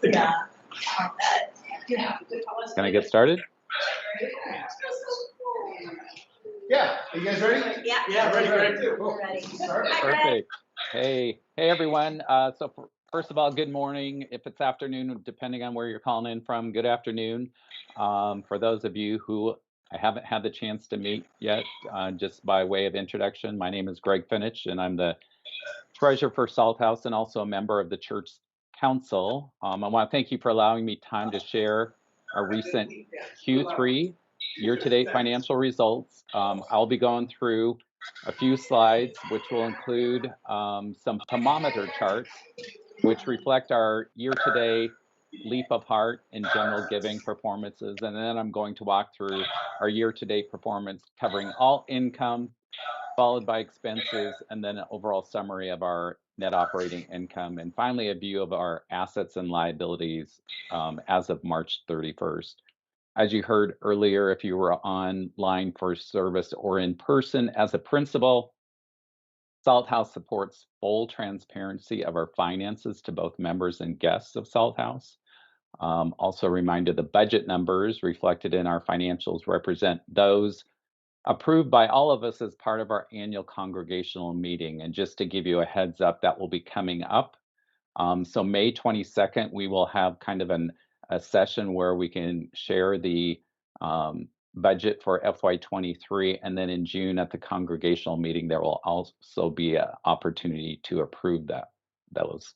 Yeah. Can I get started? Yeah. Are you guys ready? Yeah. Yeah, ready. We're ready. Perfect. Hey everyone. First of all, good morning. If it's afternoon, depending on where you're calling in from, good afternoon. For those of you who I haven't had the chance to meet yet, just by way of introduction, my name is Greg Fenich, and I'm the treasurer for Salt House and also a member of the church council. I want to thank you for allowing me time to share our recent Q3 year-to-date financial results. I'll be going through a few slides, which will include some thermometer charts, which reflect our year-to-date leap of heart and general giving performances. And then I'm going to walk through our year-to-date performance, covering all income, followed by expenses, and then an overall summary of our net operating income, and finally a view of our assets and liabilities as of March 31st. As you heard earlier, if you were online for service or in person as a principal, Salt House supports full transparency of our finances to both members and guests of Salt House. Also a reminder, the budget numbers reflected in our financials represent those approved by all of us as part of our annual congregational meeting. And just to give you a heads up, that will be coming up. So May 22nd, we will have kind of a session where we can share the budget for FY23. And then in June at the congregational meeting, there will also be an opportunity to approve those.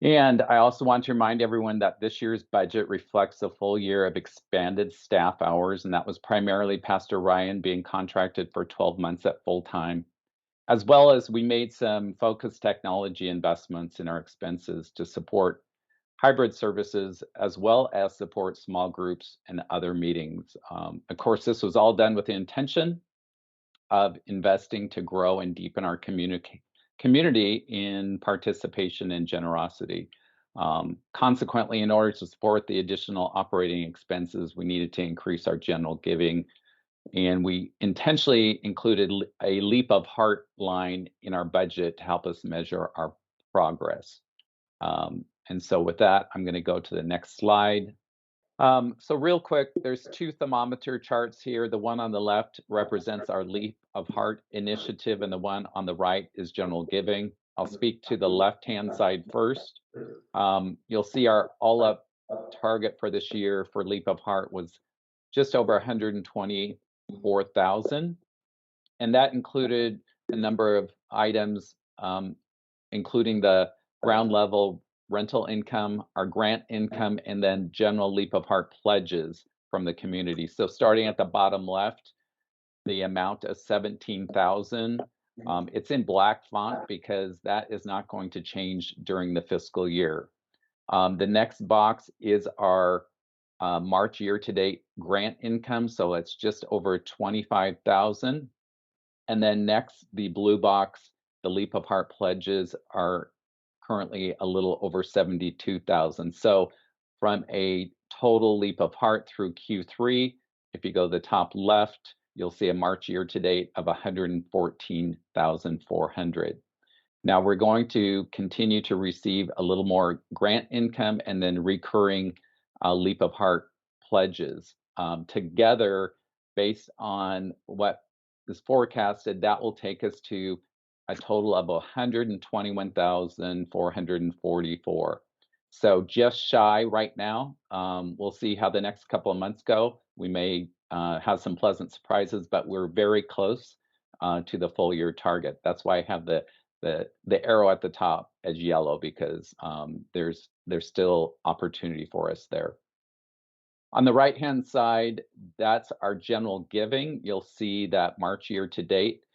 And I also want to remind everyone that this year's budget reflects a full year of expanded staff hours, and that was primarily Pastor Ryan being contracted for 12 months at full time, as well as we made some focused technology investments in our expenses to support hybrid services, as well as support small groups and other meetings. Of course, this was all done with the intention of investing to grow and deepen our community in participation and generosity. Consequently, in order to support the additional operating expenses, we needed to increase our general giving, and we intentionally included a leap of heart line in our budget to help us measure our progress. And so with that, I'm going to go to the next slide. So real quick, there's two thermometer charts here. The one on the left represents our Leap of Heart initiative, and the one on the right is general giving. I'll speak to the left-hand side first. You'll see our all-up target for this year for Leap of Heart was just over 124,000, and that included a number of items, including the ground level rental income, our grant income, and then general Leap of Heart pledges from the community. So starting at the bottom left, the amount of 17,000. It's in black font because that is not going to change during the fiscal year. The next box is our March year-to-date grant income, so it's just over 25,000. And then next, the blue box, the Leap of Heart pledges are currently a little over 72,000. So from a total Leap of Heart through Q3, if you go to the top left, you'll see a March year-to-date of 114,400. Now we're going to continue to receive a little more grant income and then recurring Leap of Heart pledges. Together, based on what is forecasted, that will take us to a total of 121,444. So just shy right now. We'll see how the next couple of months go. We may have some pleasant surprises, but we're very close to the full year target. That's why I have the arrow at the top as yellow, because there's still opportunity for us there. On the right-hand side, that's our general giving. You'll see that March year to date,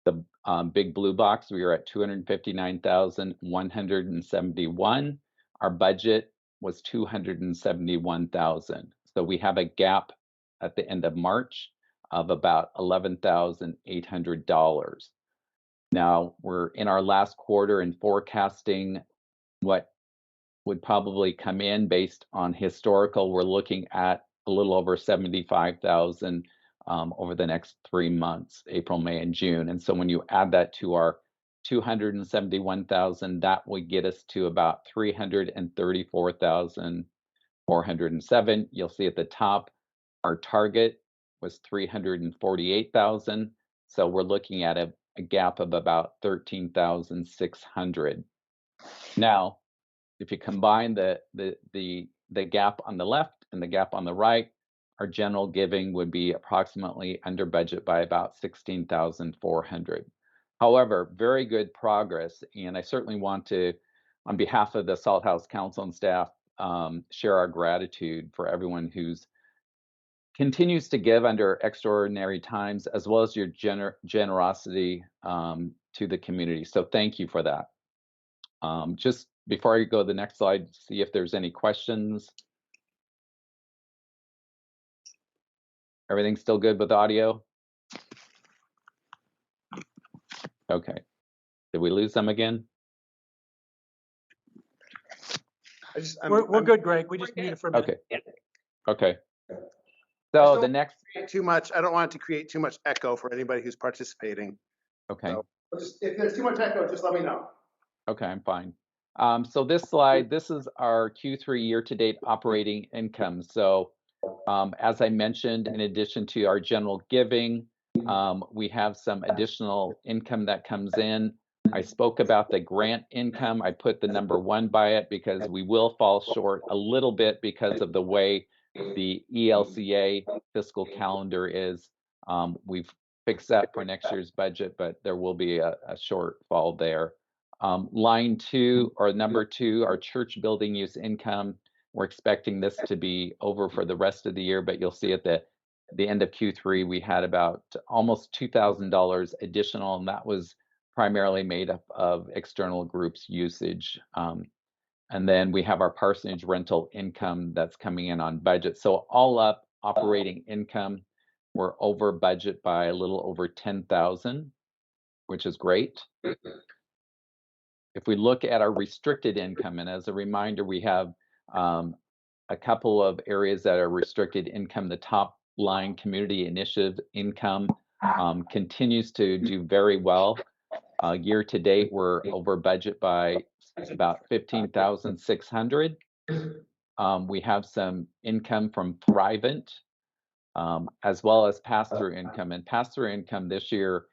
the big blue box, we are at 259,171. Our budget was 271,000. So we have a gap at the end of March of about $11,800. Now we're in our last quarter and forecasting what would probably come in based on historical. We're looking at a little over 75,000 over the next 3 months, April, May, and June. And so when you add that to our 271,000. That would get us to about 334,407. You'll see at the top, our target was 348,000. So we're looking at a gap of about 13,600. Now, if you combine the gap on the left and the gap on the right, our general giving would be approximately under budget by about 16,400. However, very good progress, and I certainly want to, on behalf of the Salt House Council and staff, share our gratitude for everyone who's continues to give under extraordinary times, as well as your generosity to the community. So thank you for that. Just before I go to the next slide, see if there's any questions. Everything's still good with audio? Okay. Did we lose them again? We're good, Greg. We just need it for a minute. Okay. Okay. So the next. Too much. I don't want it to create too much echo for anybody who's participating. Okay. So if there's too much echo, just let me know. Okay, I'm fine. So this slide, this is our Q3 year-to-date operating income. So as I mentioned, in addition to our general giving, we have some additional income that comes in. I spoke about the grant income. I put the number 1 by it because we will fall short a little bit because of the way the ELCA fiscal calendar is. We've fixed that for next year's budget, but there will be a shortfall there. Line 2, or number 2, our church building use income. We're expecting this to be over for the rest of the year, but you'll see at the end of Q3, we had about almost $2,000 additional, and that was primarily made up of external groups usage. And then we have our parsonage rental income that's coming in on budget. So all up, operating income, we're over budget by a little over 10,000, which is great. If we look at our restricted income, and as a reminder, we have a couple of areas that are restricted income. The top line, community initiative income, continues to do very well. Year to date, we're over budget by about 15,600. We have some income from Thrivent, as well as pass-through income. And pass-through income this year,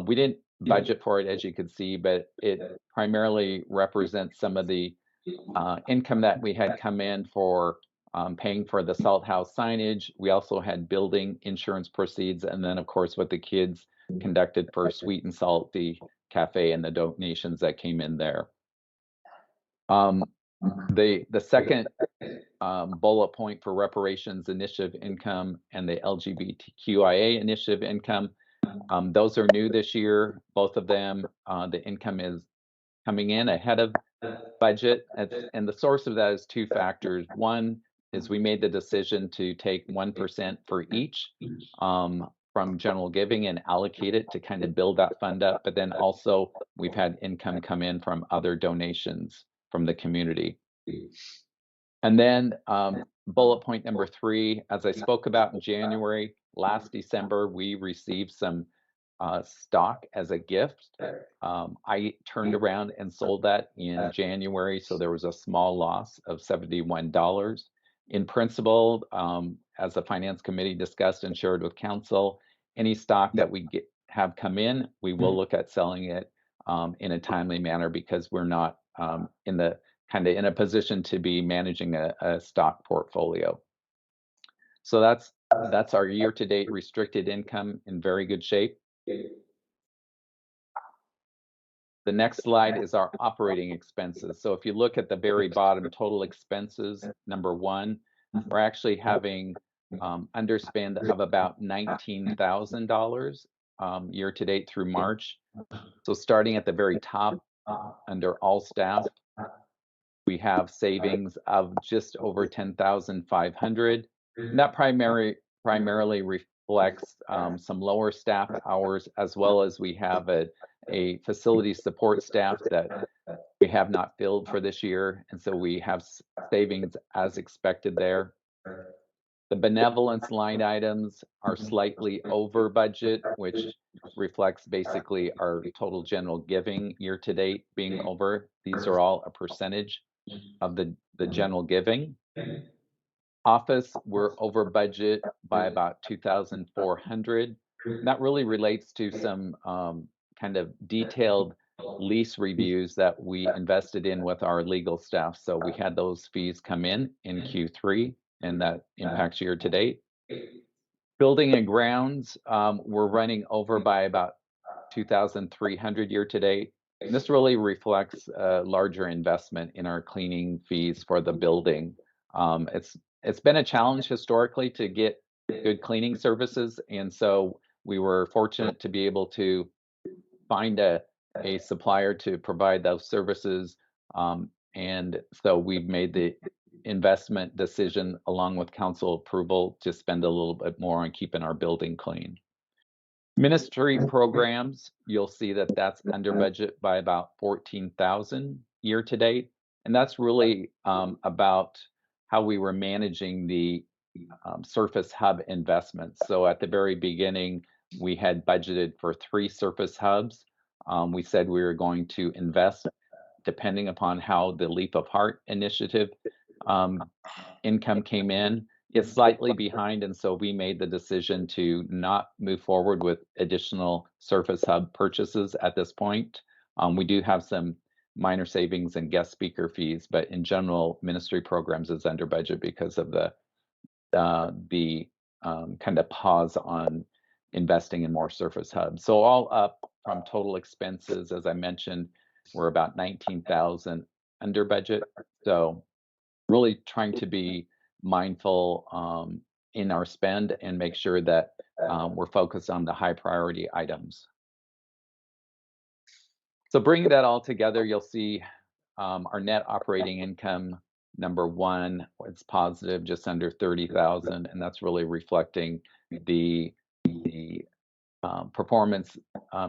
we didn't budget for it, as you can see, but it primarily represents some of the income that we had come in for paying for the Salt House signage. We also had building insurance proceeds, and then of course what the kids conducted for Sweet and Salty Cafe and the donations that came in there. The second bullet point for reparations initiative income and the LGBTQIA initiative income, those are new this year. Both of them, the income is coming in ahead of budget, and the source of that is 2 factors. One is we made the decision to take 1% for each from general giving and allocate it to kind of build that fund up, but then also we've had income come in from other donations from the community. And then bullet point number 3, as I spoke about in January, last December, we received some stock as a gift. I turned around and sold that in January, so there was a small loss of $71. In principle, as the Finance Committee discussed and shared with Council, any stock that we have come in, we will look at selling it in a timely manner because we're not in a position to be managing a stock portfolio. So that's our year-to-date restricted income in very good shape. The next slide is our operating expenses. So if you look at the very bottom, total expenses, number 1, we're actually having underspend of about $19,000 year to date through March. So starting at the very top, under all staff, we have savings of just over 10,500. And that primarily reflects some lower staff hours, as well as we have a facility support staff that we have not filled for this year, and so we have savings as expected there. The benevolence line items are slightly over budget, which reflects basically our total general giving year to date being over. These are all a percentage of the general giving. Office, we're over budget by about 2,400. That really relates to some kind of detailed lease reviews that we invested in with our legal staff. So we had those fees come in Q3, and that impacts year to date. Building and grounds, we're running over by about 2,300 year to date. And this really reflects a larger investment in our cleaning fees for the building. It's been a challenge historically to get good cleaning services, and so we were fortunate to be able to find a supplier to provide those services, and so we've made the investment decision along with council approval to spend a little bit more on keeping our building clean. Ministry programs, you'll see that that's under budget by about 14,000 year to date, and that's really about how we were managing the surface hub investments. So at the very beginning, we had budgeted for 3 surface hubs. We said we were going to invest depending upon how the Leap of Heart initiative income came in. It's slightly behind, and so we made the decision to not move forward with additional surface hub purchases at this point. We do have some minor savings and guest speaker fees, but in general, ministry programs is under budget because of the kind of pause on investing in more surface hubs. So all up from total expenses, as I mentioned, we're about 19,000 under budget. So really trying to be mindful in our spend and make sure that we're focused on the high priority items. So bringing that all together, you'll see our net operating income, number one, it's positive, just under 30,000, and that's really reflecting the performance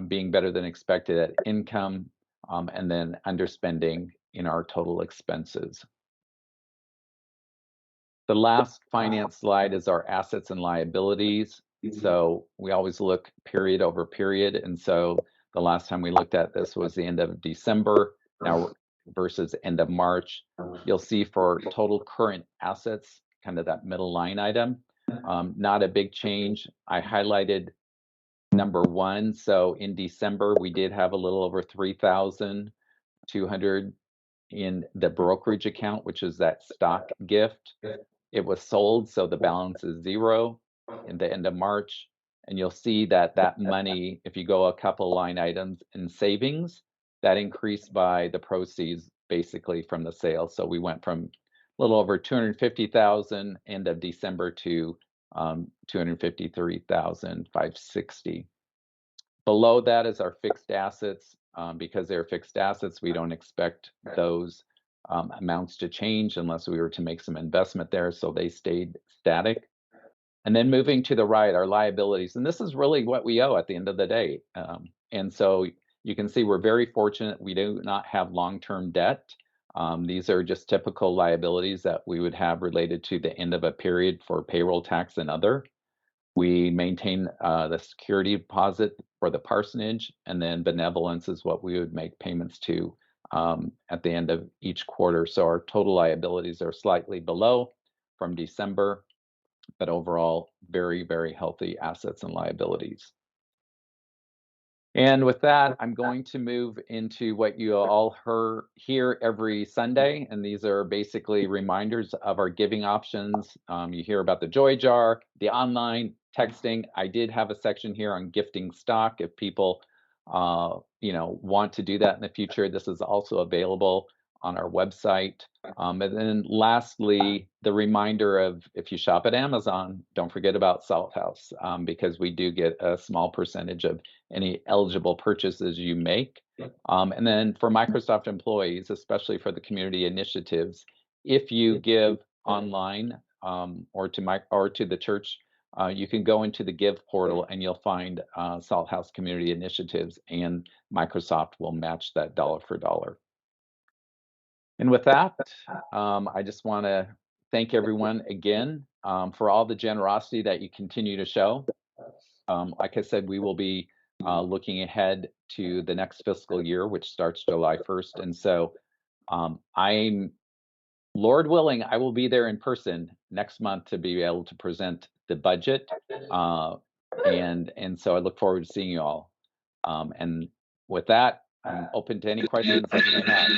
being better than expected at income, and then underspending in our total expenses. The last finance slide is our assets and liabilities. So we always look period over period, and so the last time we looked at this was the end of December. Now versus end of March, you'll see for total current assets, kind of that middle line item, not a big change. I highlighted number one. So in December, we did have a little over 3,200 in the brokerage account, which is that stock gift. It was sold, so the balance is 0 in the end of March. And you'll see that that money, if you go a couple line items in savings, that increased by the proceeds basically from the sale. So we went from a little over 250,000 end of December to 253,560. Below that is our fixed assets. Because they're fixed assets, we don't expect those amounts to change unless we were to make some investment there, so they stayed static. And then moving to the right, our liabilities, and this is really what we owe at the end of the day. And so you can see we're very fortunate. We do not have long-term debt. These are just typical liabilities that we would have related to the end of a period for payroll tax and other. We maintain the security deposit for the parsonage, and then benevolence is what we would make payments to at the end of each quarter. So our total liabilities are slightly below from December, but overall very, very healthy assets and liabilities. And with that, I'm going to move into what you all hear every Sunday, and these are basically reminders of our giving options. You hear about the Joy Jar, the online texting. I did have a section here on gifting stock. If people want to do that in the future, this is also available on our website. And then lastly, the reminder of if you shop at Amazon, don't forget about Salt House, because we do get a small percentage of any eligible purchases you make. And then for Microsoft employees, especially for the community initiatives, if you give online or to the church, you can go into the Give portal and you'll find Salt House Community Initiatives, and Microsoft will match that dollar for dollar. And with that, I just want to thank everyone again for all the generosity that you continue to show. Like I said, we will be looking ahead to the next fiscal year, which starts July 1st. And so I'm, Lord willing, I will be there in person next month to be able to present the budget. And so I look forward to seeing you all. And with that, I'm open to any questions that you may have.